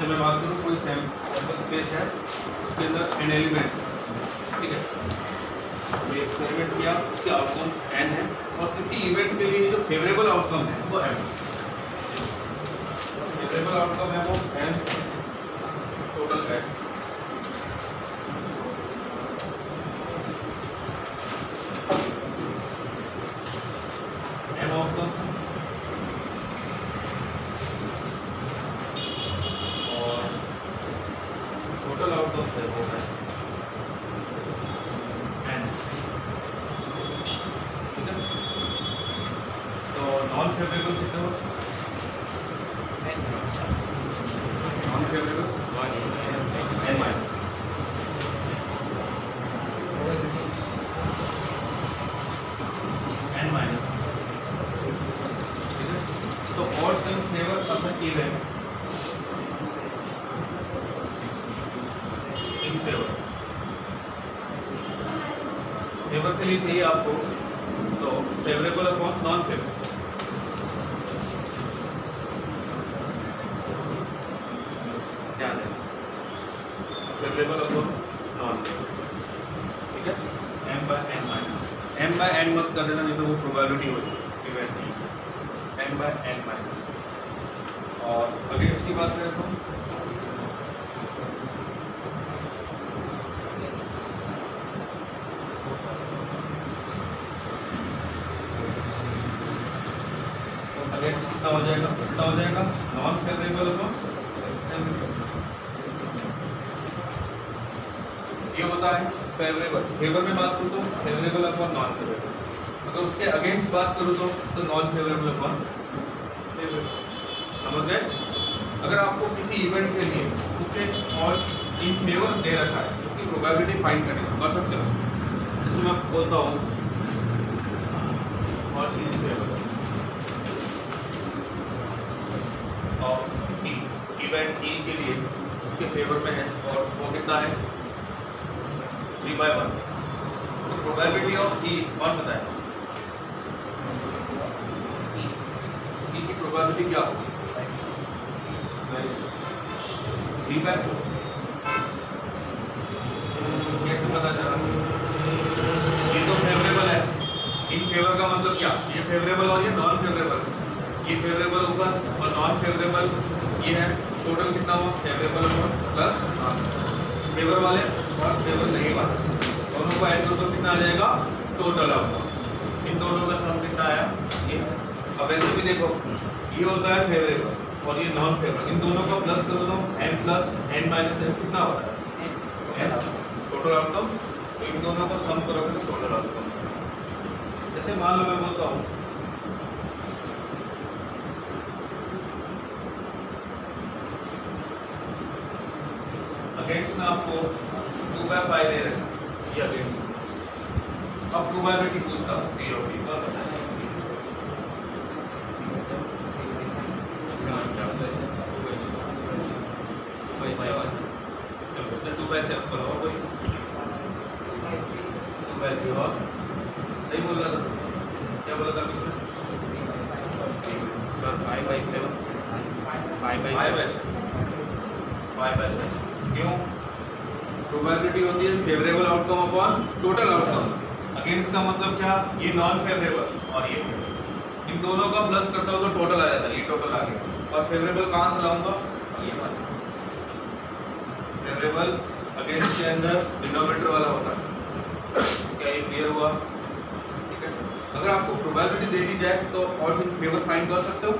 जैसे मैं बात करूँ कोई सैम्पल स्पेस है, उसके अंदर n एलिमेंट्स, ठीक है, ये एक्सपेरिमेंट किया, उसके आउटकम n है और किसी इवेंट के लिए जो फेवरेबल आउटकम है वो m, फेवरेबल आउटकम है वो m टोटल है। m आउटकम और टोटल आउटकम है वो है n, ठीक है। तो नॉन फेवरेबल कितने हो? Non favourable n minus, n minus, ठीक है। तो और सम फ्लेवर अपना इवेंट इन फेवर, फेवर के लिए चाहिए आपको तो फेवरेबल अपॉन नॉन फेवरेबल, ध्यान देना, फेवरेबल अपॉन नॉन फेवरेबल, ठीक है। m by n minus, m by n मत कर देना, नहीं तो वो प्रोबेबिलिटी होगी इवेंट की, m बाय n माइनस। और अगेंस्ट की बात करें तो अगेंस्ट कितना हो जाएगा? कितना हो जाएगा? नॉन फेवरेबल अपॉन ये होता है फेवरेबल। फेवर में बात करूँ तो फेवरेबल अपॉन नॉन फेवरेबल, अगर उसके अगेंस्ट बात करूँ तो नॉन फेवरेबल अपॉन फेवरेबल, समझ गए? अगर आपको किसी इवेंट के लिए उसके और इन फेवर दे रखा है, उसकी प्रोबेबिलिटी फाइंड करनी है, कर सकते हो। जैसे मैं बोलता हूँ और in favour of E, event E के लिए उसके फेवर में है और वो कितना है 3/1, तो प्रोबेबिलिटी ऑफ ई कौन बताए? ई की प्रोबेबिलिटी क्या होगी? 3/4। कैसे पता चला? ये तो फेवरेबल है, इन फेवर का मतलब क्या? ये फेवरेबल और ये नॉन फेवरेबल, ये फेवरेबल ऊपर और नॉन फेवरेबल ये है, टोटल कितना हुआ? फेवरेबल प्लस नॉन फेवर वाले और फेवर नहीं वाले, दोनों को ऐड करो तो कितना आ जाएगा? Total outcome. इन दोनों का सम कितना आया? ये। अब ऐसे भी देखो, ये होता है फेवरेबल और ये नॉन फेवरेबल, इन दोनों का प्लस करो तो m plus n minus n कितना होता है? Total outcome. तो इन दोनों का सम करोगे तो टोटल आउटकम। जैसे मान लो मैं बोलता हूँ अगेंस्ट में आपको 2/5 दे रहे हैं, ये अगेंस्ट। अब प्रोबेबिलिटी पूछता हूँ p ऑफ e का बताएं। उसने 2/7 बोला और कोई 2/3 और नहीं बोला था, क्या बोला था उसने? सर 5/7 5/7 क्यों? प्रोबेबिलिटी होती है favourable outcome upon total outcome. Against का मतलब क्या? ये नॉन फेवरेबल और ये फेवरेबल, इन दोनों का प्लस करता हूँ तो टोटल आ जाता है, ये टोटल आ गया। और फेवरेबल कहाँ से लाऊंगा? ये वाला फेवरेबल अगेंस्ट के अंदर डिनोमिनेटर वाला होता है। क्या ये क्लियर हुआ? ठीक है। अगर आपको प्रोबेबिलिटी दे दी जाए तो और फिर फेवर फाइंड कर सकते हो।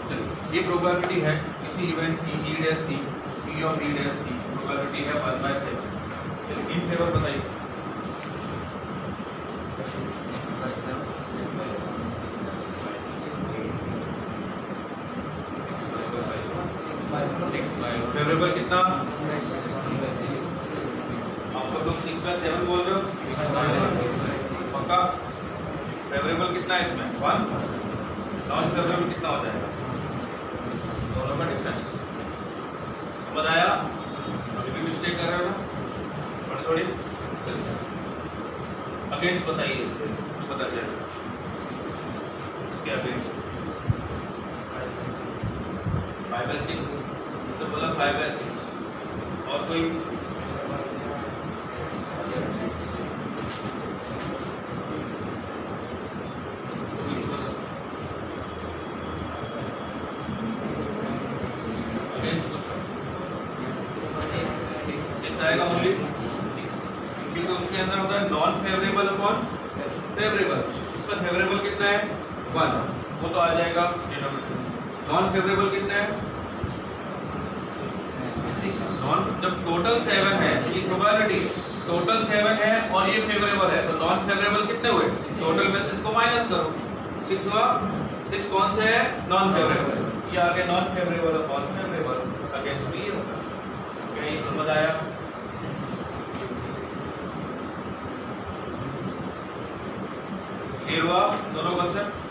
चलिए, ये प्रोबेबिलिटी है किसी इवेंट की ई डैश की, p ऑफ ई डैश की प्रोबेबिलिटी है 1/7। चलिए, इन फेवर बताइए। फेवरेबल कितना? आप सब लोग 6/7 बोल रहे हो? पक्का? फेवरेबल कितना है इसमें? 1। नॉन फेवरेबल कितना हो जाएगा? दोनों का डिफरेंस। समझ आया? अभी भी मिस्टेक कर रहे हो ना थोड़ी थोड़ी? अगेंस्ट बताइए इसके, तो पता चलेगा इसके अगेंस्ट। 5/6 तो बोला 5/6 और कोई आएगा ओनली, क्योंकि उसके अंदर होता है नॉन फेवरेबल अपॉन फेवरेबल। इसमें फेवरेबल कितना है 1, वो तो आ जाएगा डिनोमिनेटर। नॉन फेवरेबल कितना है 6। नॉन जब टोटल 7 है, ये प्रोबेबिलिटी टोटल 7 है और ये फेवरेबल है, तो नॉन फेवरेबल कितने हुए, टोटल में से इसको माइनस करो, 6 हुआ। 6 कौन से है, नॉन फेवरेबल, ये आ गया non favourable upon favourable against B होगा। क्या ये समझ आया? क्लियर हुआ दोनों कंसेप्ट?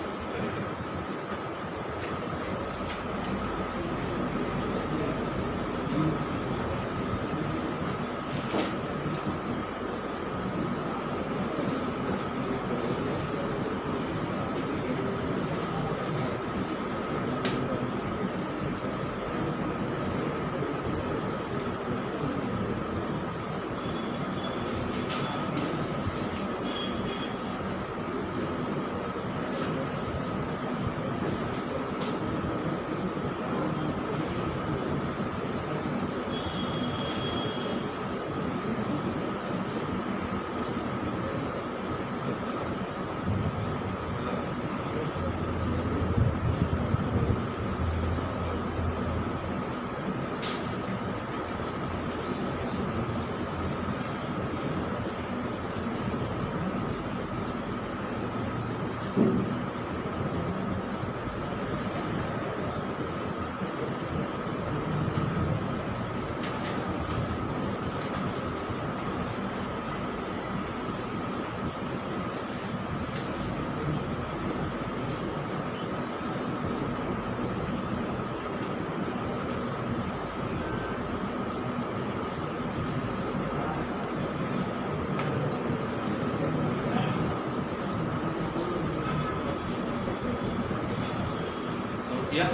या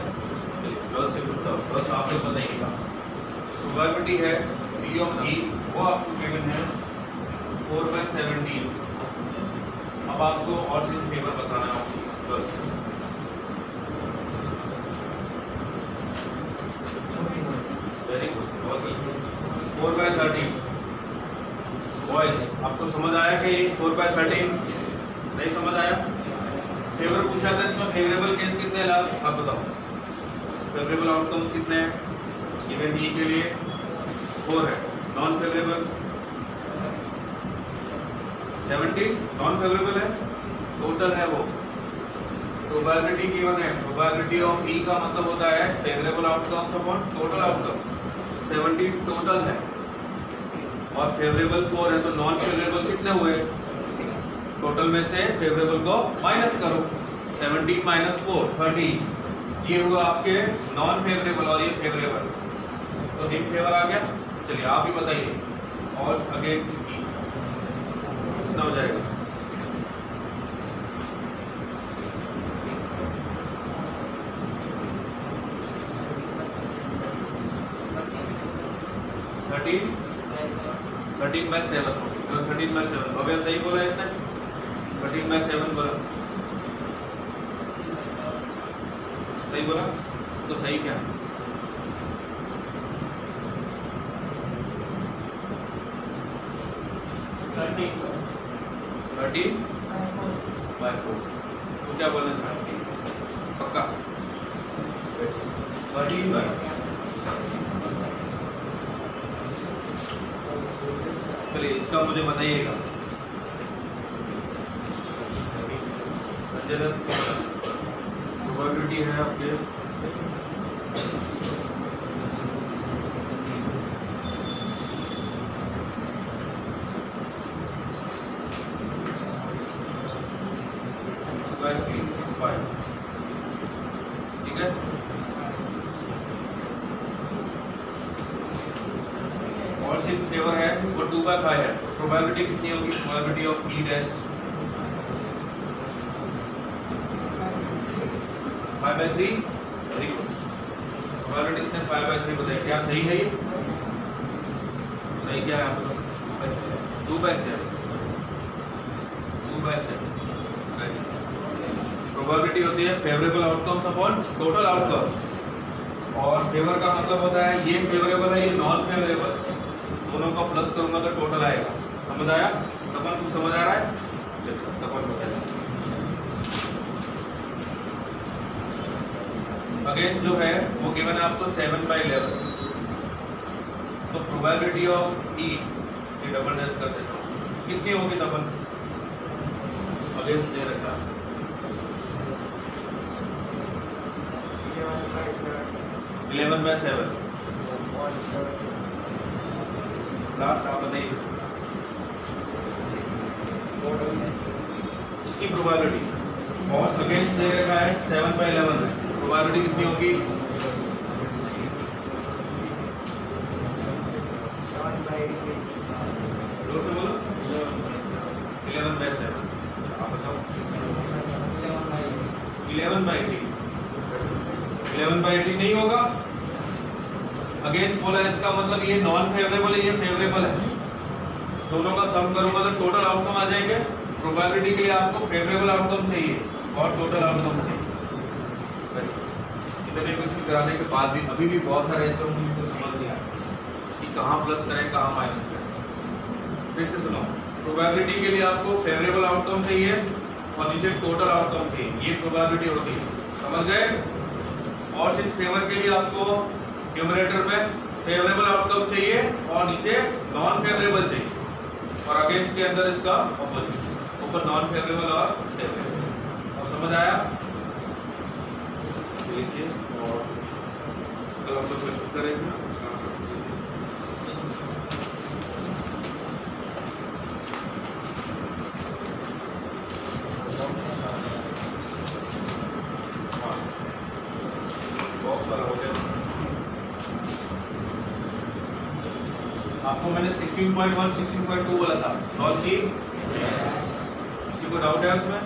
बस आप लोग बताइएगा। प्रोबेबिलिटी है P ऑफ E, वो आपको गिवन है 4/17। अब आपको और चीज फेवर बताना है बस। Very good. 4/13 बॉयज, आपको समझ आया कि 4/13 नहीं समझ आया? फेवर पूछा था, इसमें फेवरेबल केस कितने लास्ट आप बताओ, फेवरेबल आउटकम्स कितने हैं गिवन E के लिए 4 है, नॉन फेवरेबल 17, नॉन फेवरेबल है, टोटल है वो। प्रोबेबिलिटी गिवन है, प्रोबेबिलिटी ऑफ E का मतलब होता है favourable outcomes upon total outcome, 17 total है और फेवरेबल 4 है, तो नॉन फेवरेबल कितने हुए, टोटल में से फेवरेबल को माइनस करो, 17 माइनस 4 30, ये हुआ आपके नॉन फेवरेबल और ये फेवरेबल, तो इन फेवर आ गया। चलिए आप ही बताइए, और अगेंस्ट E कितना हो जाएगा? Thirteen by 7, 13/7। अब सही बोला इसने, 13/7 बोला, सही बोला, तो सही क्या है? थर्टीन बाय 4, तो क्या बोलना चाहते हैं? पक्का 13 बाय, चलिए इसका मुझे बताइएगा। प्रोबेबिलिटी है आपके ठीक है। और सिर्फ फेवर है वो 2/5 है, प्रोबेबिलिटी कितनी होगी, probability of E dash 5/3, very good. Probability इसने 5/3 बताई, क्या सही है ये? सही क्या है आपका? 2/7 प्रोबेबिलिटी होती है favourable outcomes upon total outcome. और फेवर का मतलब होता है ये फेवरेबल है, ये नॉन फेवरेबल, दोनों का प्लस करूंगा तो टोटल आएगा। समझ आया? तपन कुछ समझ आ रहा है? चलिए तपन बताइए। अगेन जो है वो गिवन है आपको 7/11। तो प्रोबेबिलिटी ऑफ ई, ये डबल डैश कर देता हूँ, कितनी होगी तपन? अगेंस्ट दे रखा 11/7। लास्ट आप बताइए इसकी प्रोबेबिलिटी। और अगेंस्ट दे रखा है 7/11 है, प्रोबेबिलिटी कितनी होगी? 11/7। आप बताओ 11/18। 11/18 नहीं होगा। अगेंस्ट बोला है, इसका मतलब ये नॉन फेवरेबल है, ये फेवरेबल है, दोनों का सम करूंगा तो टोटल आउटकम आ जाएंगे। प्रोबेबिलिटी के लिए आपको फेवरेबल आउटकम चाहिए और टोटल आउटकम चाहिए। इतने क्वेश्चन कराने के बाद भी अभी भी बहुत सारे ऐसे होंगे जिनको समझ नहीं आया कि कहाँ प्लस करें कहाँ माइनस करें। फिर से सुनो, प्रोबेबिलिटी के लिए आपको फेवरेबल आउटकम चाहिए और नीचे टोटल आउटकम चाहिए, ये प्रोबेबिलिटी होती है। समझ गए? और सिर्फ फेवर के लिए आपको न्यूमरेटर में फेवरेबल आउटकम चाहिए और नीचे नॉन फेवरेबल चाहिए, और अगेंस्ट के अंदर इसका ऑपोजिट, ऊपर नॉन फेवरेबल और फेवरेबल। और समझ आया? देखिए और कल हम लोग क्वेश्चन करेंगे। आपको मैंने 16.1 16.2 बोला था, सॉल्व की? किसी को डाउट है उसमें?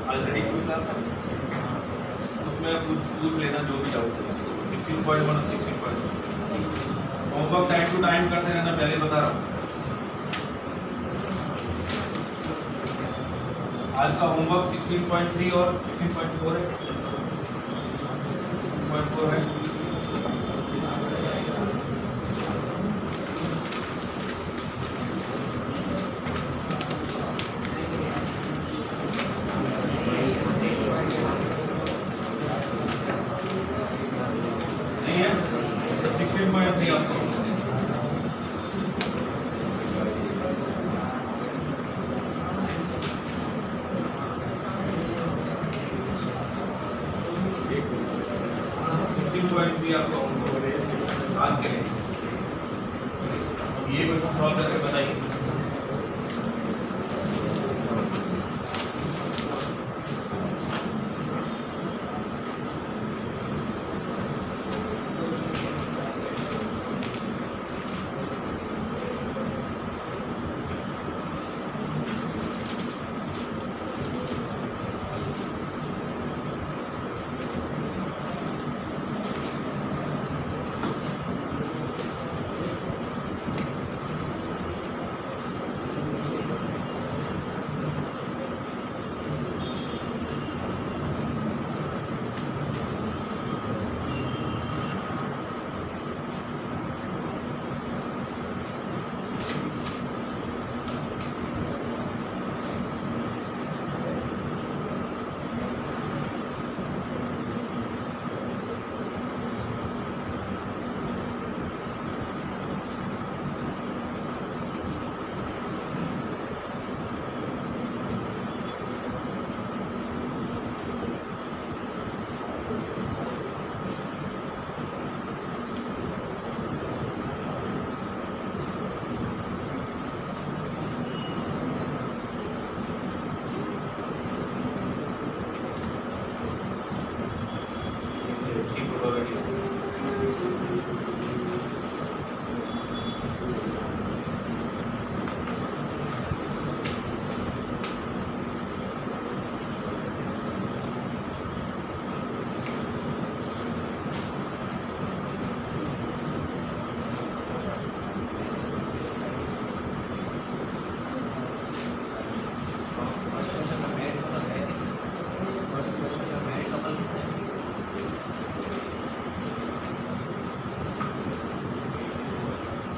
ऑलरेडी उसमें पूछ लेना जो भी डाउट है। 16.1 और 16.2 होमवर्क टाइम टू टाइम करते रहना, पहले बता रहा हूँ। आज का होमवर्क 16.3 और 16.4 है, 16.4 है। नहीं है 16.3 आपको आपको आज के लिए ये क्वेश्चन सॉल्व करके बताइए।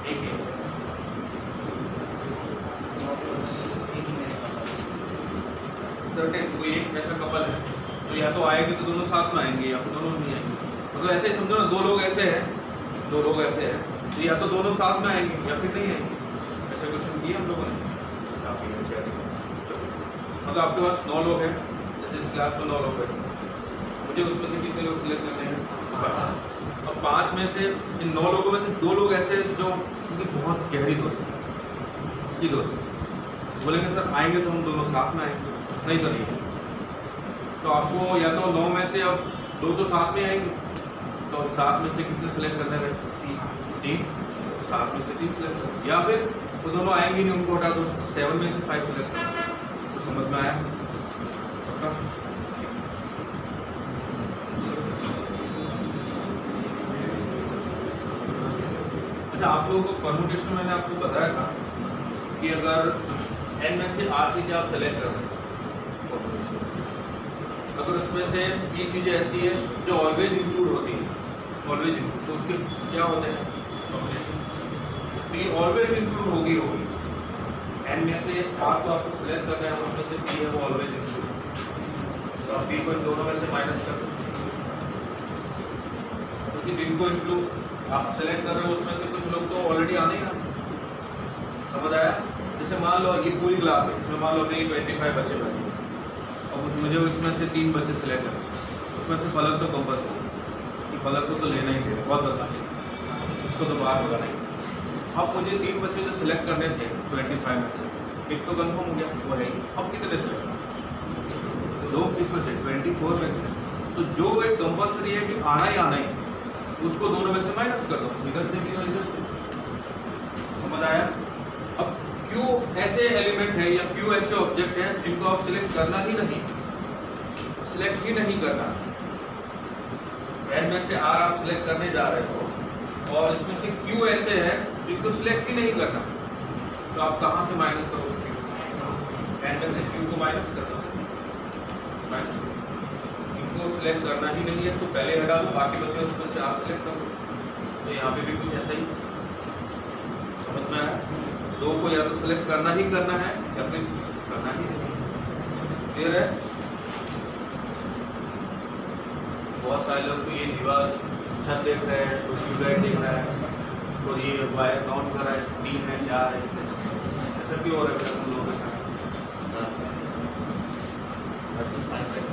एक ही सर्टेन कोई एक ऐसा कपल है तो या तो आएंगे तो दोनों साथ में आएंगे या फिर दोनों नहीं आएंगे। मतलब ऐसे समझो ना, दो लोग ऐसे हैं तो या तो दोनों साथ में आएंगे या फिर नहीं आएंगे। ऐसे क्वेश्चन किए हम लोगों ने। मतलब आपके पास 9 लोग हैं, जैसे इस क्लास में 9 लोग हैं, मुझे उसमें से कितने लोग सिलेक्ट करने हैं। अब 5 में से इन 9 लोगों में से 2 लोग ऐसे जो उनकी बहुत गहरी दोस्त ये दोस्त बोलेंगे सर आएंगे तो हम दोनों साथ में आएंगे, नहीं तो नहीं। तो आपको या तो 9 में से अब 2 तो साथ में आएंगे, तो 7 में से कितने सेलेक्ट करने हैं? 3। 7 में से 3 सेलेक्ट करें, या फिर तो दोनों आएंगे नहीं, उनको हटा दो, 7 में से 5 सेलेक्ट करें। तो समझ में आया? अच्छा, आप लोगों को परमुटेशन मैंने आपको बताया था कि अगर n में से 8 चीज़ें आप सेलेक्ट कर रहे हैं, अगर उसमें से ये चीज़ें ऐसी है जो ऑलवेज इंक्लूड होती है, ऑलवेज इंक्लूड, तो उसके क्या होते हैं कॉम्बिनेशन? तो ये ऑलवेज इंक्लूड होगी n में से 8 को आपको सिलेक्ट करना है, उसमें से p है वो ऑलवेज इंक्लूड, तो आप p को इन दोनों में से माइनस कर दो। क्योंकि जिनको इंक्लूड आप सेलेक्ट कर रहे हो उसमें से कुछ लोग तो ऑलरेडी आने ही आने। समझ आया? जैसे मान लो ये पूरी क्लास है, इसमें मान लो अपने 25 बच्चे बैठे, और मुझे इसमें से 3 बच्चे सिलेक्ट करना, उसमें से फलक तो कंपस हो कि फलक को तो लेना ही है, बहुत बदमाशी, इसको तो बाहर होगा नहीं। अब मुझे 3 बच्चे जो सिलेक्ट करने थे 25 में से, एक तो कन्फर्म हो गया वो है। अब कितने सिलेक्ट? 2 किसमें से? 24 में से। तो जो एक कंपल्सरी है कि आना ही आना ही, उसको दोनों में से माइनस कर दो, इधर से भी और इधर से। समझ आया? अब क्यों ऐसे एलिमेंट है या क्यों ऐसे ऑब्जेक्ट हैं जिनको आप सिलेक्ट करना ही नहीं, सिलेक्ट ही नहीं करना। n में से r आप सिलेक्ट करने जा रहे हो और इसमें से क्यों ऐसे हैं जिनको सिलेक्ट ही नहीं करना, तो आप कहाँ से माइनस करोगे? n में से q को माइनस कर दो, माइनस इनको सिलेक्ट करना ही नहीं है तो पहले हटा दो, बाकी बचे उसमें से r सिलेक्ट करो। तो यहाँ पे भी कुछ ऐसा ही। समझ में आया? 2 को या तो सिलेक्ट करना ही करना है या फिर करना ही नहीं। क्लियर है? बहुत सारे लोग तो ये दीवार छत देख रहे हैं, तो ट्यूबलाइट देख रहा है, तो ये वायर काउंट कर रहा है, 3 है 4 है, ऐसा क्यों हो रहा है उन लोगों के साथ? 21/25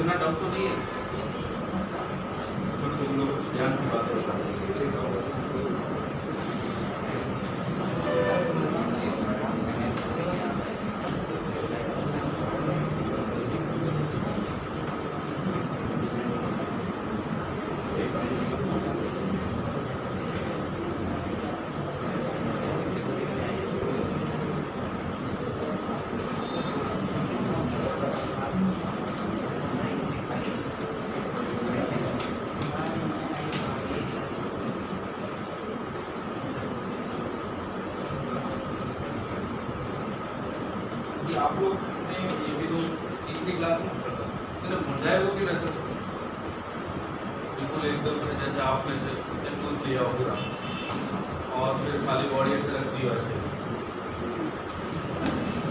इतना टफ तो नहीं है, तुम लोग ध्यान की बात बता। आप लोग ने ये भी तो तीसरी क्लास में पढ़ा, सिर्फ मुंडाए हो कि रहते हो बिल्कुल एकदम से जैसे आपने पूछ लिया हो पूरा और फिर खाली बॉडी ऐसे रख दी वैसे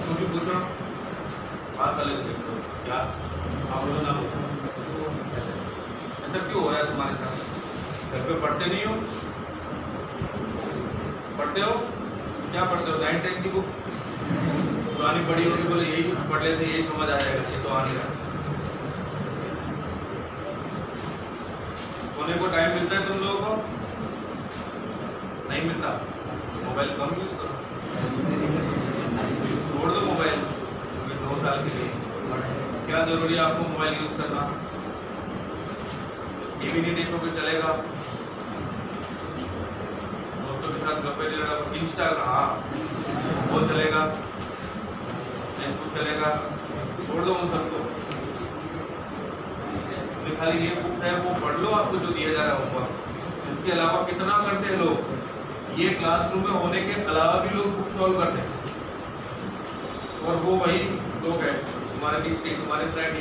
तो भी पूछ रहा हूँ पास वाले को देखो क्या आप लोगों ना ऐसा क्यों हो रहा है तुम्हारे साथ? घर पे पढ़ते नहीं हो? पढ़ते हो क्या पढ़ते हो? 9-10 की बुक पुरानी पढ़ी होगी, बोले यही कुछ पढ़ लेते यही समझ आ जाएगा, ये तो आ नहीं रहा। सोने को टाइम मिलता है तुम लोगों को? नहीं मिलता? मोबाइल कम यूज करो, छोड़ दो मोबाइल 2 साल के लिए। क्या जरूरी है आपको मोबाइल यूज करना? टीवी नहीं देखोगे चलेगा, दोस्तों के साथ गप्पे नहीं लड़ा, इंस्टाग्राम वो चलेगा, फेसबुक चलेगा, छोड़ दो उन सबको। खाली ये बुक है वो पढ़ लो, आपको जो दिया जा रहा है होमवर्क। इसके अलावा कितना करते हैं लोग, ये क्लासरूम में होने के अलावा भी लोग बुक सॉल्व करते हैं, और वो वही लोग हैं तुम्हारे बीच के, तुम्हारे फ्रेंड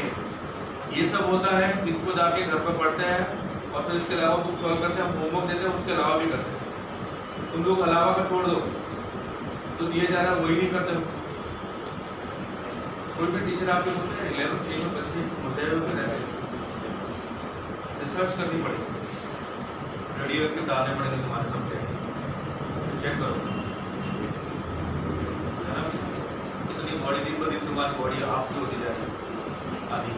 ये सब होता है, इनको जाके घर पर पढ़ते हैं और फिर इसके अलावा बुक सॉल्व करते हैं, हम होमवर्क देते हैं, उसके अलावा भी करते हैं। तुम लोग अलावा का छोड़ दो, तो दिया जा रहा है वही नहीं करते हो। कोई भी टीचर आपके बोलते हैं 11th 12th बच्चे मुद्दे होते रहते हैं, रिसर्च करनी पड़ेगी, रेडियो के डालने पड़ेंगे तुम्हारे सबके, चेक करो है ना। इतनी बॉडी दिन ब दिन तुम्हारी बॉडी हाफ की होती जा रही है, आदि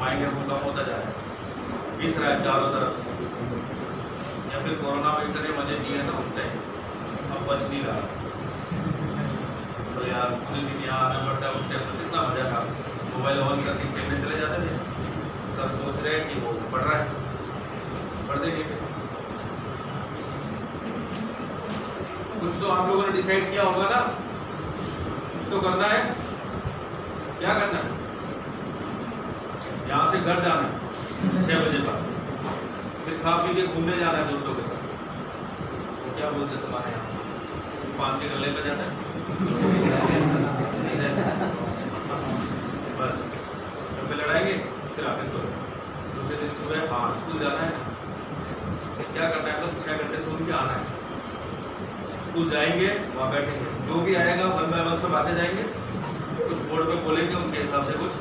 माइंड कम होता जा रहा है, घिस रहा है चारों तरफ से। या फिर कोरोना में इतने मजे किए ना उस टाइम, अब बच नहीं रहा। तो यार पूरे दिन यहाँ आना पड़ता है, उस टाइम तो कितना मजा था, मोबाइल ऑन करके खेलने चले जाते थे। सब सोच रहे हैं कि वो पढ़ रहा है, पढ़ देंगे। कुछ तो आप लोगों ने डिसाइड किया होगा ना, कुछ तो करना है। क्या करना है? यहाँ से घर जाना है 6 बजे बाद, फिर खा पी के घूमने जाना है दोस्तों के साथ। वो क्या बोलते तुम्हारे यहाँ, 5 के गले में जाता है बस, घर पे लड़ाएंगे फिर आके सो। दूसरे दिन सुबह हाँ स्कूल जाना है, क्या करना है? बस 6 घंटे सो के आना है। स्कूल जाएंगे, वहाँ बैठेंगे, जो भी आएगा 1 बाय 1 सब आते जाएंगे, कुछ बोर्ड पे बोलेंगे उनके हिसाब से कुछ,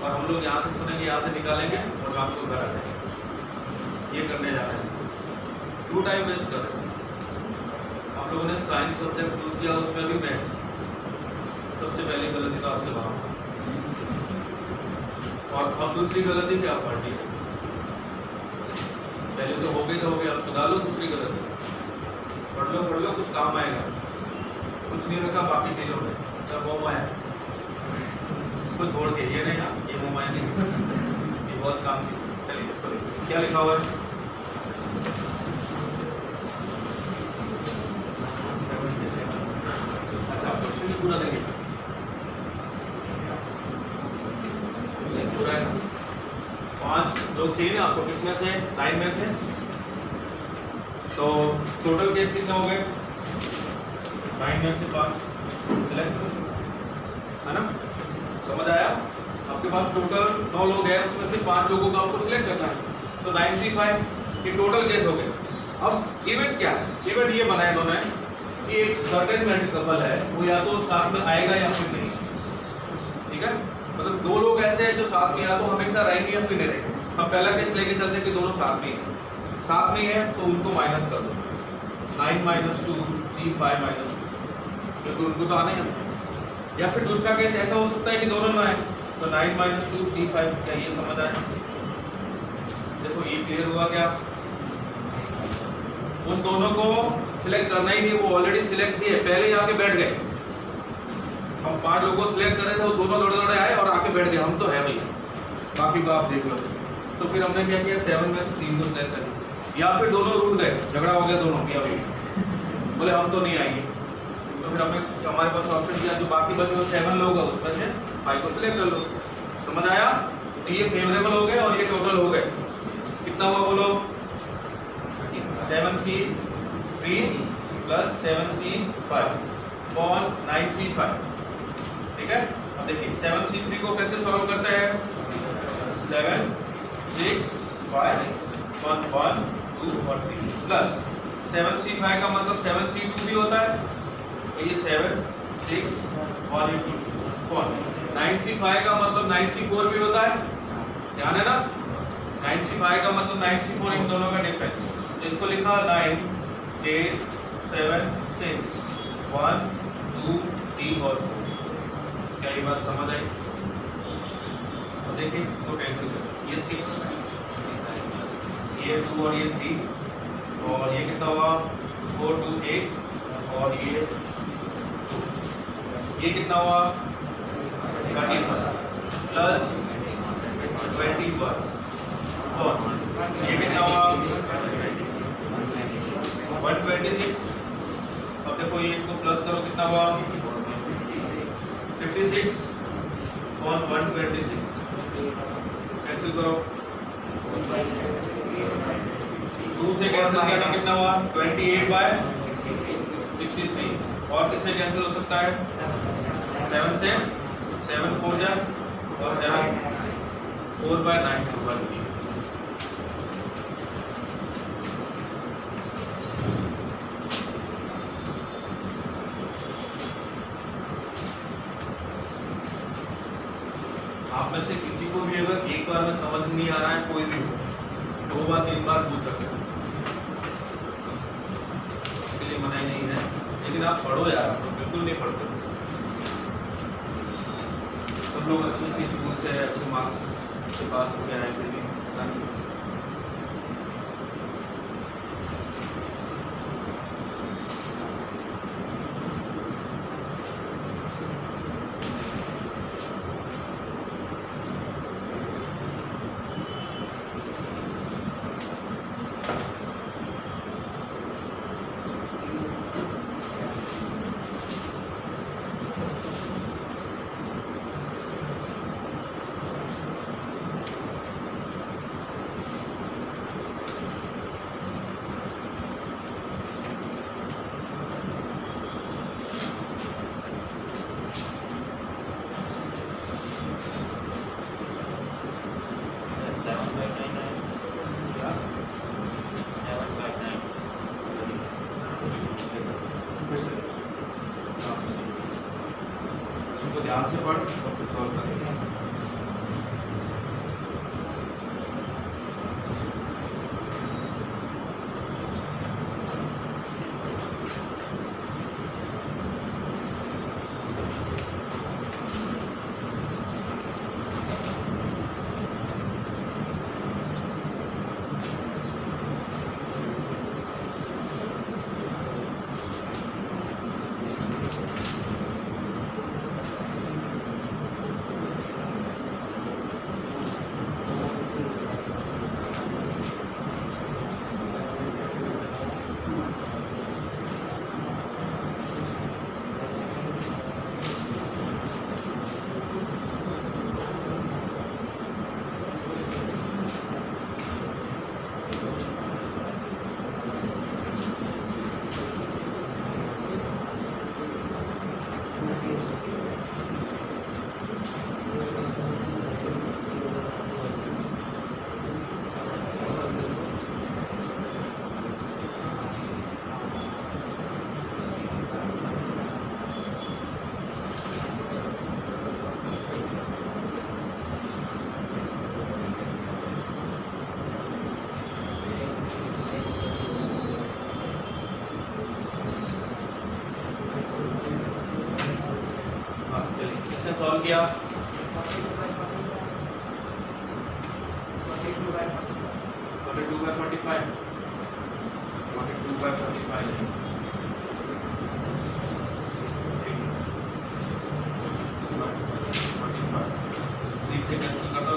और हम लोग यहाँ से सुनेंगे, यहाँ से निकालेंगे और रात को घर आ जाएंगे। ये करने जा रहे हैं, क्यों टाइम वेस्ट कर रहे हैं? आप लोगों ने साइंस सब्जेक्ट चूज किया, उसमें भी मैथ्स सबसे पहली गलती तो आपसे वहाँ। और अब दूसरी गलती क्या पढ़नी है? पहले तो हो गई, अब सुधार लो दूसरी गलती। पढ़ लो कुछ काम आएगा, कुछ नहीं रखा बाकी चीज़ों में, सब वो माया। इसको छोड़ के ये नहीं, ये वो माया नहीं, ये बहुत काम की। चलिए इसको देखिए क्या लिखा हुआ है। अच्छा क्वेश्चन पूरा देंगे, पूरा है। 5 लोग चाहिए आपको, किसमें से? 9 में से। तो टोटल केस कितने हो गए? 9 में से 5 सिलेक्ट है ना, समझ आया? आपके पास टोटल 9 लोग हैं, उसमें से 5 लोगों का आपको सिलेक्ट करना है, तो 9C5 ये टोटल केस हो गए। अब इवेंट क्या है? इवेंट ये बनाया इन्होंने कि एक सर्टेन मैरिड कपल है, वो या तो साथ में आएगा या फिर नहीं, ठीक है? मतलब 2 लोग ऐसे हैं जो साथ में या तो हमेशा रहेंगे या फिर नहीं रहेंगे। हम पहला केस लेके चलते हैं कि दोनों साथ में हैं, साथ में है तो उनको माइनस कर दो, 9 - 2 C5 - 2 बिल्कुल उनको तो आने हैं। या फिर दूसरा केस ऐसा हो सकता है कि दोनों ना आए, तो 9 - 2 C5, क्या ये समझ आया? देखो ये क्लियर हुआ क्या? उन दोनों को सिलेक्ट करना ही नहीं, वो ऑलरेडी सिलेक्ट किए, पहले ही आके बैठ गए। हम 5 लोगों को सिलेक्ट कर रहे थे, वो दोनों दौड़े दौड़े आए और आके बैठ गए, हम तो है भाई, बाकी को आप देख लो। तो फिर हमने क्या किया, 7 में से 3 को सिलेक्ट कर दिया। या फिर दोनों रूठ गए, झगड़ा हो गया दोनों मियां बीवी, बोले हम तो नहीं आएंगे, तो फिर हमने हमारे पास ऑप्शन दिया, जो बाकी बचे वो 7 लोग हैं उसमें से 5 को सिलेक्ट कर लो। समझ आया? तो ये फेवरेबल हो गए और ये टोटल हो गए। कितना हुआ बोलो? 7C3 + 7C5 और 9C5। ठीक है, अब देखिए 7C3 को कैसे सॉल्व करते हैं? 7 6 5 1 1 2 और 3 प्लस 7C5 का मतलब 7C2 भी होता है, तो ये 7 6 और ये 2 4। 9C5 का मतलब 9C4 भी होता है, ध्यान है ना? 9C5 का मतलब 9C4, इन दोनों का डिफरेंस। जिसको लिखा 9 8 7 6 1 2 3 और 4। क्या ये बात समझ आई? तो देखिए तो कैंसिल करें, ये 6, ये 2 और ये 3, और ये कितना हुआ? 4 2 8 और ये 2, ये कितना हुआ? 31 प्लस 21 और ये कितना हुआ? 126। अब देखो ये को प्लस करो, कितना हुआ? 56 और 126 कैंसिल करो, 2 से कैंसिल किया तो कितना हुआ? 28/63। और किससे कैंसिल हो सकता है? 7 से, 7 4 जा और 7 4/9 होगा। आप में से किसी को भी अगर एक बार में समझ नहीं आ रहा है, कोई भी 2 बार 3 बार पूछ सकते हैं, इसके लिए मनाही नहीं है, लेकिन आप पढ़ो यार, आप बिल्कुल नहीं पढ़ते। सब लोग अच्छी स्कूल से अच्छे मार्क्स के पास हो गया है, फिर भी ध्यान से पढ़ और फिर सॉल्व करेंगे। सॉल्व किया 42/45 3 से कैंसिल कर दो,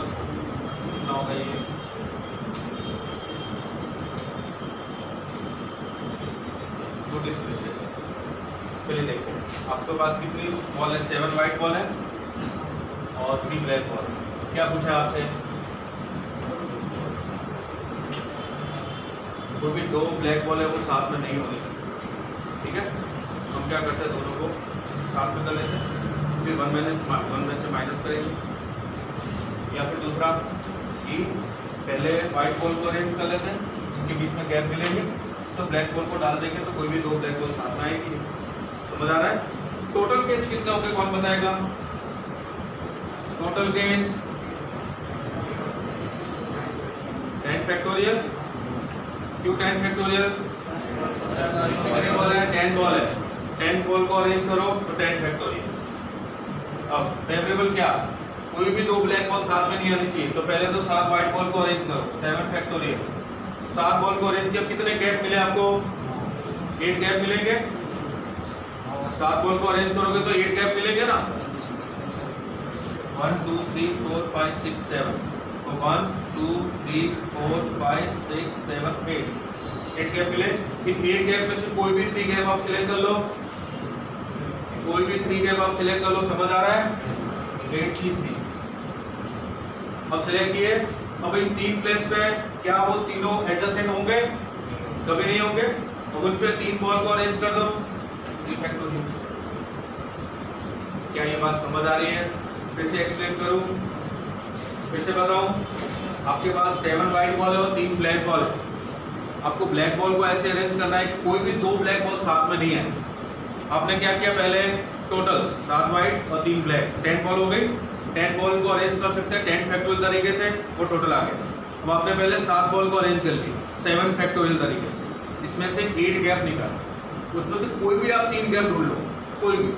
कितना होगा ये? चलिए देखते हैं, आपके पास कितनी बॉल है? 7 वाइट बॉल है और 3 ब्लैक बॉल। क्या पूछा आपसे? जो भी 2 ब्लैक बॉल है वो साथ में नहीं होनी, ठीक है? हम क्या करते हैं, दोनों को साथ में कर लेते हैं, फिर 1 में से माइनस करेंगे। या फिर दूसरा कि पहले वाइट बॉल को अरेंज कर लेते हैं, इनके बीच में गैप मिलेंगे, तो ब्लैक बॉल को डाल देंगे तो कोई भी 2 ब्लैक बॉल साथ में आएगी। समझ आ रहा है? टोटल केस कितने होंगे कौन बताएगा? Total case 10 factorial. क्यों 10 फैक्टोरियल? कितने बॉल है? 10 बॉल है। 10 बॉल को अरेंज करो तो 10 फैक्टोरियल। अब फेवरेबल क्या? कोई भी 2 ब्लैक बॉल साथ में नहीं आनी चाहिए, तो पहले तो 7 व्हाइट बॉल को अरेंज करो, 7 फैक्टोरियल। 7 बॉल को अरेंज किया, कितने गैप मिले आपको? 8 गैप मिलेंगे। 7 बॉल को अरेंज करोगे तो 8 गैप मिलेंगे ना। 1 2 3 4 5 6 7, तो 1 2 3 4 5 6 7 8 गैप मिले। फिर 8 गैप में से कोई भी 3 गैप आप सिलेक्ट कर लो, कोई भी 3 गैप आप सिलेक्ट कर लो। समझ आ रहा है? 8 C3 अब सिलेक्ट किए। अब इन 3 प्लेस पे क्या वो तीनों एडजसेंट होंगे? कभी नहीं होंगे। अब उन पे 3 बॉल को अरेंज कर दो, 3 फैक्टोरियल। क्या ये बात समझ आ रही है? फिर से एक्सप्लेन करूं, फिर से बताऊं। आपके पास 7 व्हाइट बॉल है और 3 ब्लैक बॉल है। आपको ब्लैक बॉल को ऐसे अरेंज करना है कि कोई भी 2 ब्लैक बॉल साथ में नहीं है। आपने क्या किया? पहले टोटल 7 व्हाइट और 3 ब्लैक, 10 बॉल हो गई। 10 बॉल को अरेंज कर सकते हैं 10 फैक्टोरियल तरीके से, वो टोटल आ गया। अब आपने पहले 7 बॉल को अरेंज कर ली 7 फैक्टोरियल तरीके से, इसमें से 8 गैप निकाल, उसमें से कोई भी आप 3 गैप ढूंढ लो, कोई भी,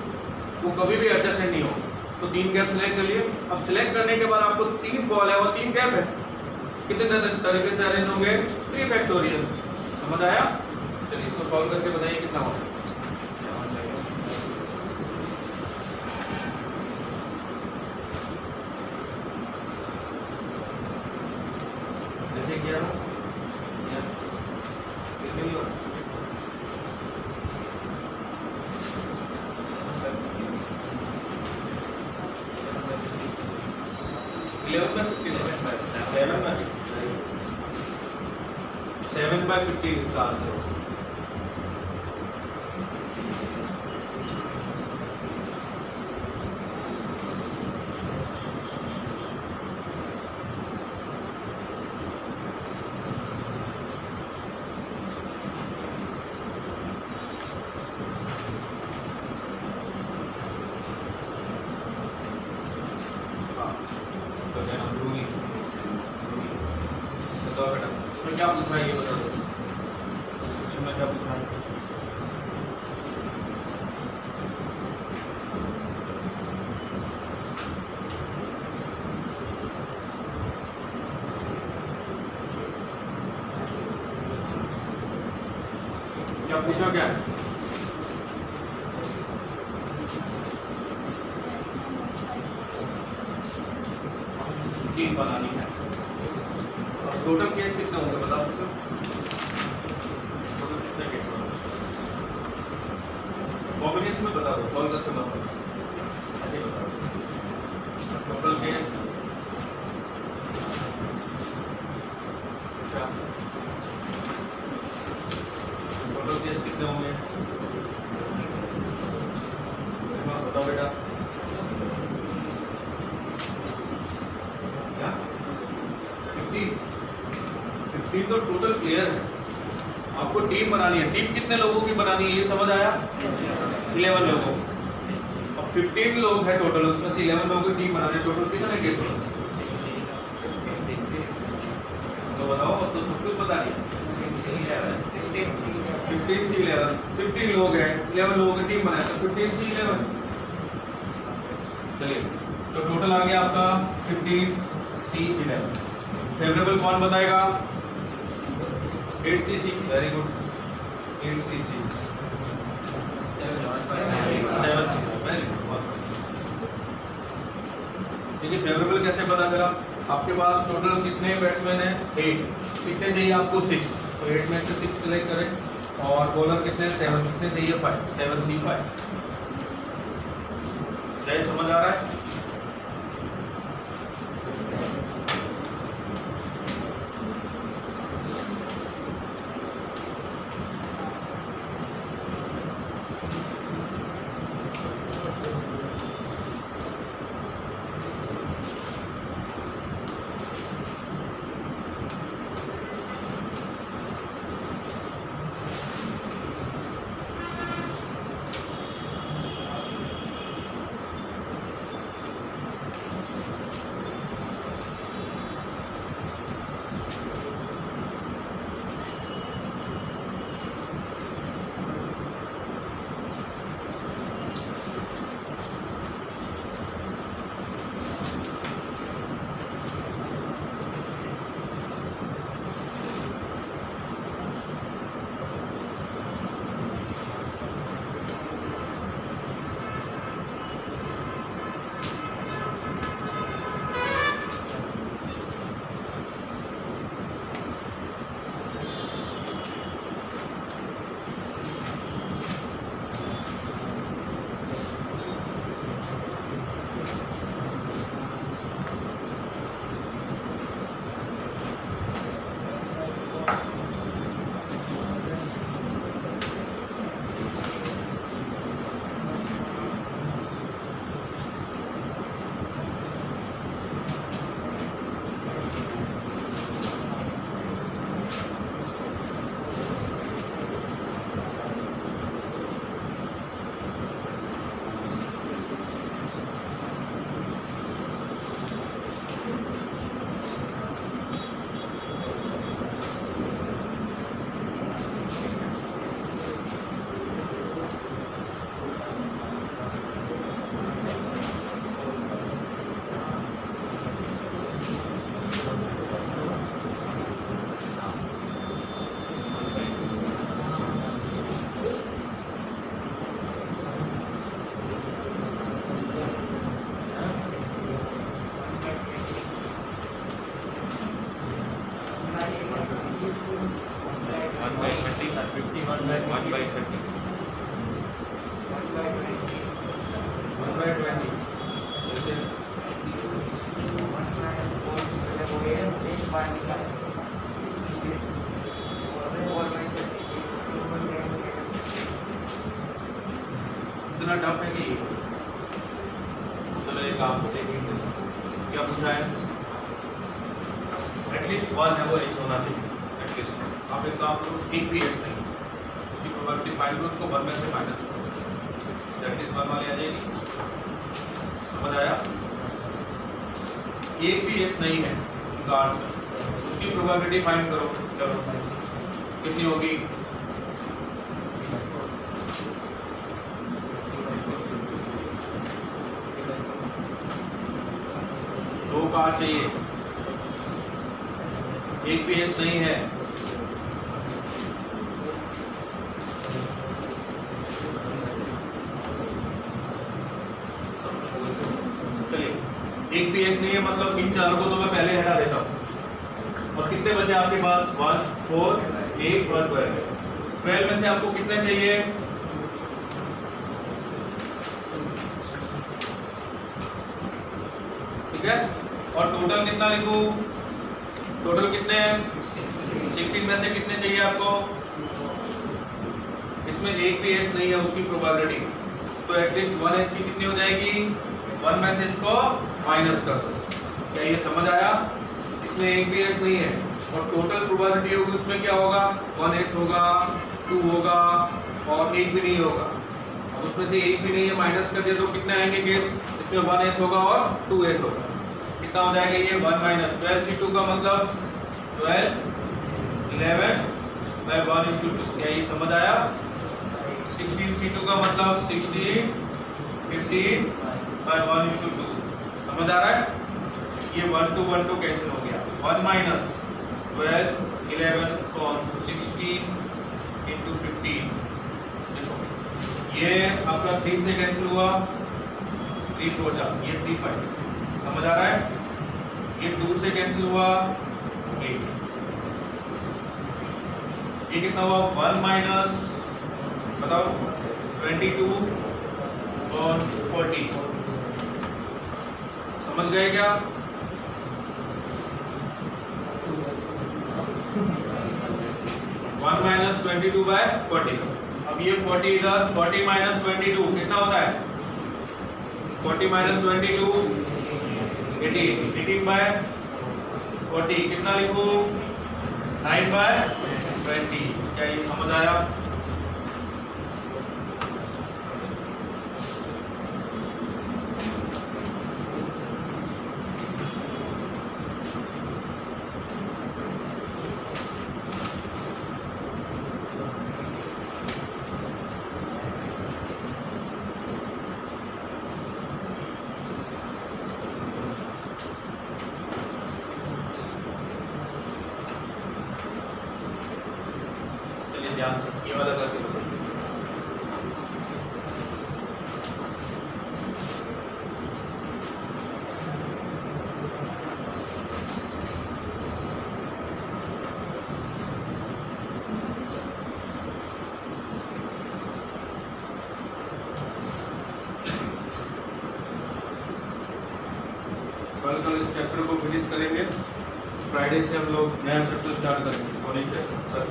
वो कभी भी एडजस्टेंट नहीं हो। तो 3 गैप सिलेक्ट कर लिए। अब सिलेक्ट करने के बाद आपको 3 बॉल है और 3 गैप है, कितने तरीके से अरेंज होंगे? 3 फैक्टोरियल। समझ आया? चलिए इसको सॉल्व करके बताइए कितना होगा। जैसे किया ना, फिर भी नहीं होगा। 11 में 15 7/15 इसका आंसर होगा। बताओ बेटा, इसमें क्या पूछा है ये बता दो। इस क्वेश्चन में क्या पूछा है? क्या पूछा? क्या टीम बनानी है। टोटल केस कितने होंगे बताओ मुझे? टोटल कितने केस होंगे? कॉम्बिनेशन में बता दो, सॉल्व करके मत बताओ, ऐसे ही बताओ। टोटल केस टोटल केस कितने होंगे बताओ बेटा। क्या 15 तो टोटल क्लियर है। आपको टीम बनानी है। टीम कितने लोगों की बनानी है ये समझ आया? 11 लोगों। अब 15 लोग हैं टोटल, उसमें से 11 लोगों की टीम बनानी है। टोटल कितने केस होना? तो बताओ, अब तो सब कुछ बता दिया। 15 से 11, 15 लोग हैं, 11 लोगों की टीम बनाए तो 15 से 11। चलिए तो टोटल आ गया आपका 15 C 11। फेवरेबल कौन बताएगा? 8C6, very good. 8C6 very good. देखिए फेवरेबल कैसे पता चला? आपके पास टोटल कितने बैट्समैन है? 8। कितने चाहिए आपको? 6। तो 8 में से 6 सिलेक्ट करें। और बॉलर कितने? 7। कितने चाहिए? 5। 7C5। क्या समझ आ रहा है? इतना टफ है कि चलो एक काम देखेंगे क्या पूछा है। एटलीस्ट 1 है वो एज होना चाहिए एटलीस्ट। आप एक काम करो, एक भी एज नहीं, उसकी प्रोबेबिलिटी फाइंड करो, उसको 1 में से माइनस करो, एटलीस्ट 1 वाली आ जाएगी। समझ आया? एक भी एज नहीं है कार्ड में, उसकी प्रोबेबिलिटी फाइंड करो। चलो कितनी होगी? दो कार्ड चाहिए, एक भी एज नहीं है। चलिए एक भी एज नहीं है मतलब इन चारों को तो मैं पहले हटा देता हूँ। और कितने बचे आपके पास? 1 4 8 और 12। 12 में से आपको कितने चाहिए? ठीक है। और टोटल कितना लिखूं? टोटल कितने हैं? 16 में से कितने चाहिए आपको? इसमें एक भी एज नहीं है उसकी प्रोबेबिलिटी, तो एटलीस्ट 1 एज की कितनी हो जाएगी? 1 में से इसको माइनस कर दो। क्या ये समझ आया? इसमें एक भी एज नहीं है और टोटल प्रोबेबिलिटी होगी उसमें क्या होगा? 1 एज होगा, 2 होगा और एक भी नहीं होगा। अब उसमें से एक भी नहीं है, माइनस कर दिया तो कितने आएंगे केस? इसमें 1 एज होगा और 2 एज होगा। कितना हो जाएगा ये? 1 माइनस 12C2 का मतलब 12 11 बाय 1 into 2। क्या ये समझ आया? 16C2 का मतलब 16 15 बाय 1 into 2। समझ आ रहा है? ये 1 to 1 to कैंसिल हो गया, 1 minus 12 11 कौन 16 into 15, देखो ये आपका 3 से कैंसिल हुआ, 3 4 जा, ये 3 5, समझ आ रहा है? ये 2 से कैंसिल हुआ 8, ये कितना हुआ 1 minus बताओ 22 और 40, समझ गए क्या? One minus 22 by 40। अब ये 40 इधर, 40 माइनस 22 कितना होता है? 40 माइनस 22 18, 18 बाय 40 कितना लिखूं? 9 बाय 20। क्या ये समझ आया? ध्यान से ये वाला करके बताइए। कल इस चैप्टर को फिनिश करेंगे, फ्राइडे से हम लोग नया चैप्टर स्टार्ट करेंगे। होने से सर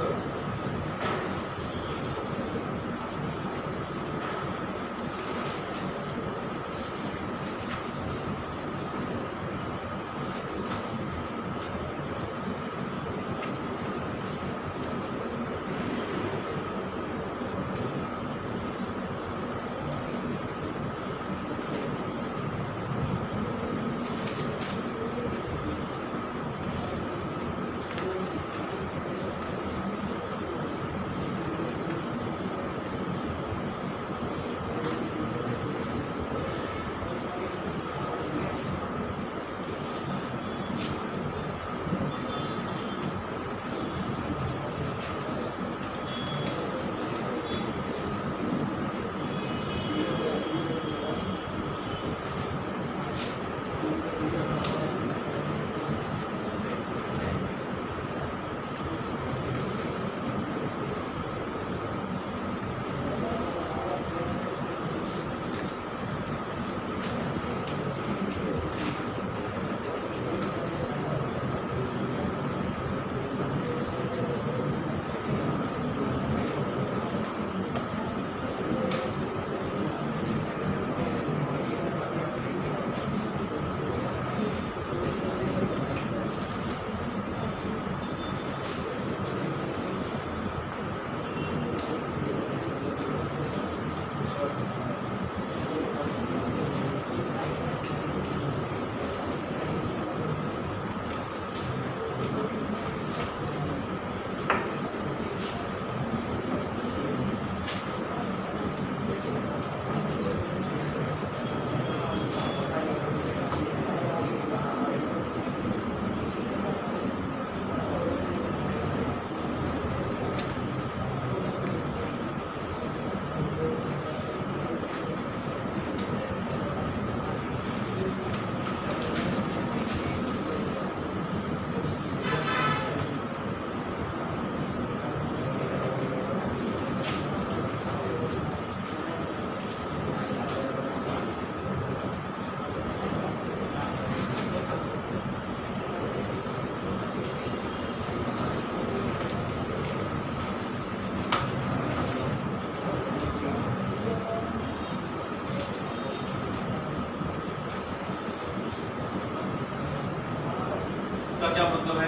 इसका क्या मतलब है,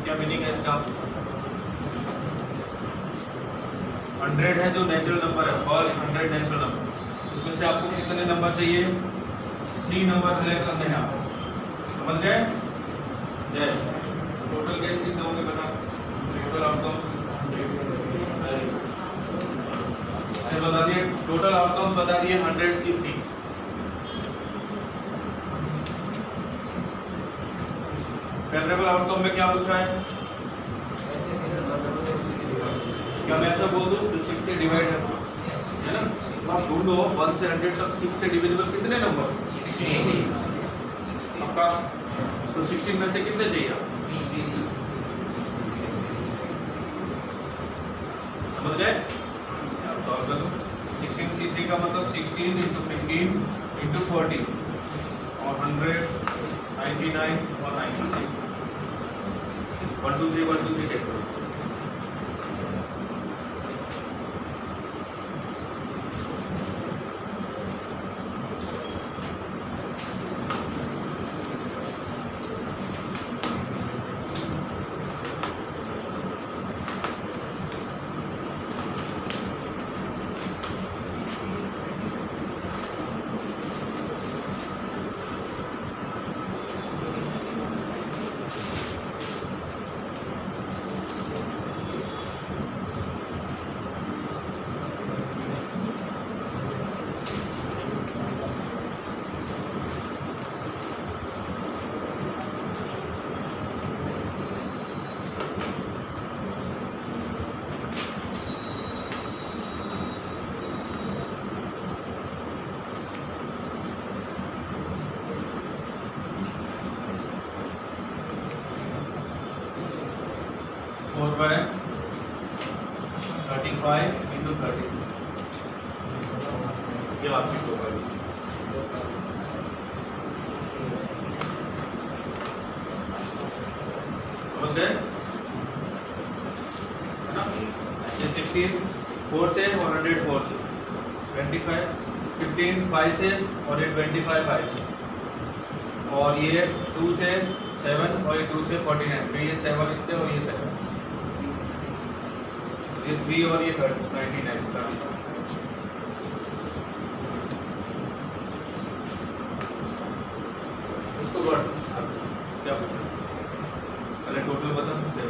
क्या मीनिंग है इसका? 100 है जो नेचुरल नंबर है, ऑल 100 नेचुरल नंबर, उसमें से आपको कितने नंबर चाहिए? 3 नंबर सिलेक्ट करने हैं आप, समझ गए? जय टोटल केस कितने होंगे बता, टोटल आउटकम बता दिए, टोटल आउटकम बता दिए 100 C3, फेवरेबल आउटकम में क्या पूछा है? क्या मैं ऐसा बोल दूं जो 6 से डिवाइड है ना? तो आप ढूंढो 1 से 100 तक 6 से डिविजिबल कितने नंबर? 16 आपका। तो 16 में से कितने चाहिए आप? समझ गए? सॉल्व कर लो। 16 C3 का मतलब 16 इंटू 15 इंटू 40 और 100 99 और 99 1 2 3 1 2 3 टेक करो। फोर बाय 35 इंटू 30 ये आपकी प्रोफाइल समझ गए है ना? ये 16 4 से और 100 4 से 25 15 5 से और ये 25 5 से और ये 2 से 7 और ये 2 से 49 फिर ये 7 इससे और ये 7 ये 3 और ये 99 इसको बढ़ क्या पूछो पहले टोटल बता सकते हैं।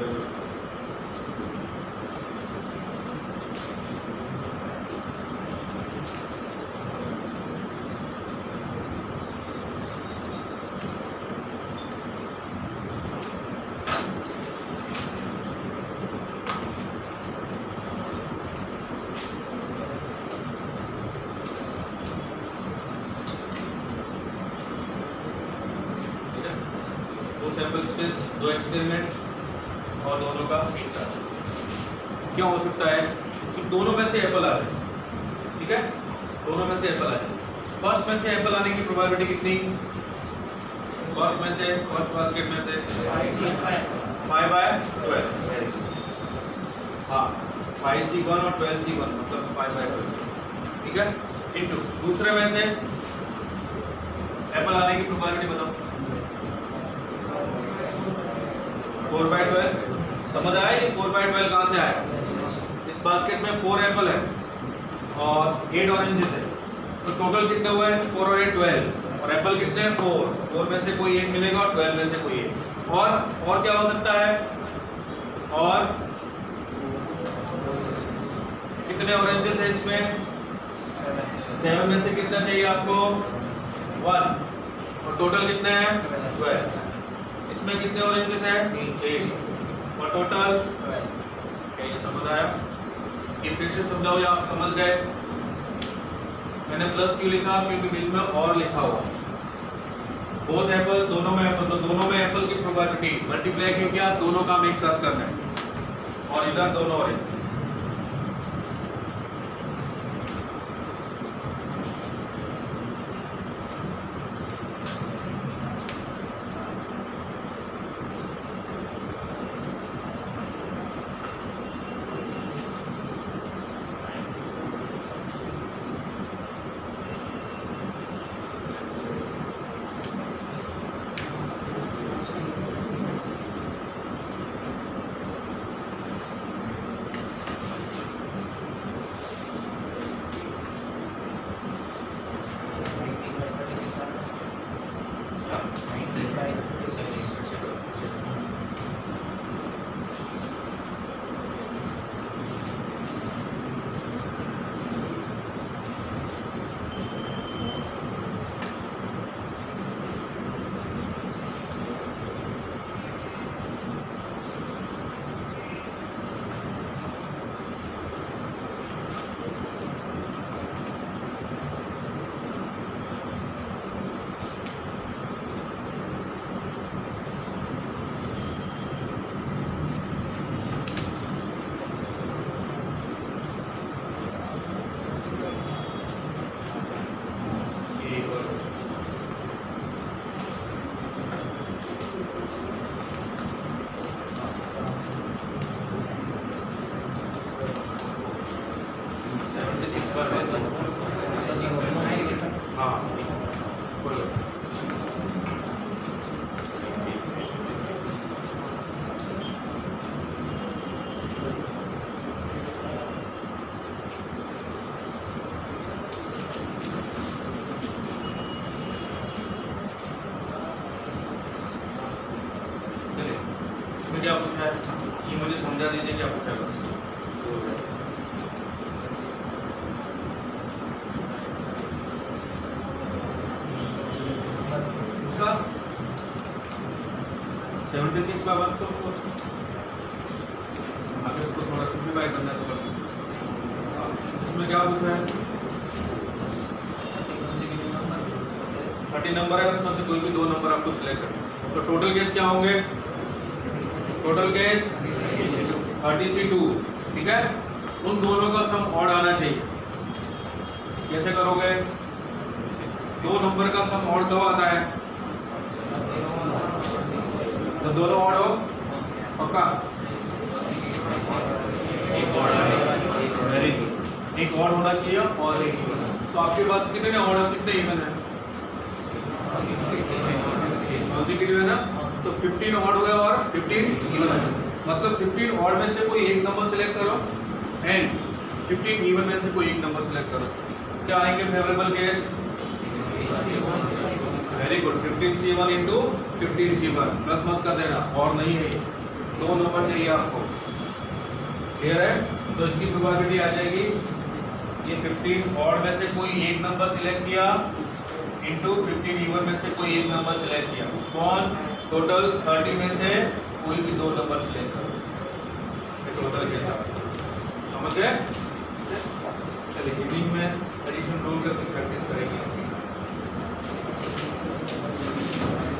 सैंपल स्पेस 2 एक्सपेरिमेंट और दोनों का एक साथ क्या हो सकता है कि दोनों में से एप्पल आ जाए। ठीक है, दोनों में से एप्पल आ जाए। फर्स्ट में से एप्पल आने की प्रोबेबिलिटी कितनी? फर्स्ट में से फर्स्ट बास्केट में से 5/12 हाँ 5C1 और 12C1 मतलब 5/12 ठीक है इंटू दूसरे में से एप्पल आने की प्रोबेबिलिटी बताओ 4/12 समझ आया? ये 4/12 कहाँ से आया? इस बास्केट में 4 एप्पल है और 8 ऑरेंजेस है तो टोटल कितने हुए? 4 और 8 12 और एप्पल कितने हैं? 4 में से कोई एक मिलेगा और 12 में से कोई एक और क्या हो सकता है? और कितने ऑरेंजेस है इसमें? 7 में से कितना चाहिए आपको? 1 और टोटल कितने हैं? 12। इसमें कितने ऑरेंजेस हैं? 8 और टोटल 12। क्या ये समझ आया? ये फिर से समझाओ या आप समझ गए? मैंने प्लस क्यों लिखा? क्योंकि बीच में और लिखा हुआ बोथ एप्पल दोनों में एप्पल तो दोनों में एप्पल की प्रोबेबिलिटी मल्टीप्लाई क्यों किया? दोनों काम एक साथ करना है और इधर दोनों ऑरेंज। बता दीजिए क्या पूछा है बस। उसका 76 का वर्क तो आगे उसको थोड़ा सिंप्लीफाई करना है तो इसमें क्या पूछा है? 30 नंबर है, उसमें से कोई भी 2 नंबर आपको सिलेक्ट करना। तो टोटल केस क्या होंगे? टोटल केस 32, ठीक है। उन दोनों का सम ऑड आना चाहिए। कैसे करोगे? 2 नंबर का सम ऑड कब आता है? तो दोनों ऑड हो पक्का। एक ऑड है, वेरी गुड। एक ऑड होना चाहिए और एक इवन। तो आपके पास कितने ऑड है, कितने इवन है? पॉजिटिव है ना, तो 15 ऑड हुए और 15 इवन है। मतलब 15 ऑड में से कोई एक नंबर सिलेक्ट करो एंड 15 इवन में से कोई एक नंबर सिलेक्ट करो। क्या आएंगे favourable case? Very good. 15C1 into 15C1 plus मत कर देना, और नहीं है, 2 नंबर चाहिए आपको। क्लियर है? तो इसकी प्रोबेबिलिटी आ जाएगी, ये 15 ऑड में से कोई एक नंबर सिलेक्ट किया इंटू 15 इवन में से कोई एक नंबर सिलेक्ट किया। कौन? टोटल 30 में से कोई भी 2 नंबर सिलेक्ट करो। ये टोटल के साथ समझ गए? चलिए इवनिंग में एडिशन रूल करके प्रैक्टिस करेंगे।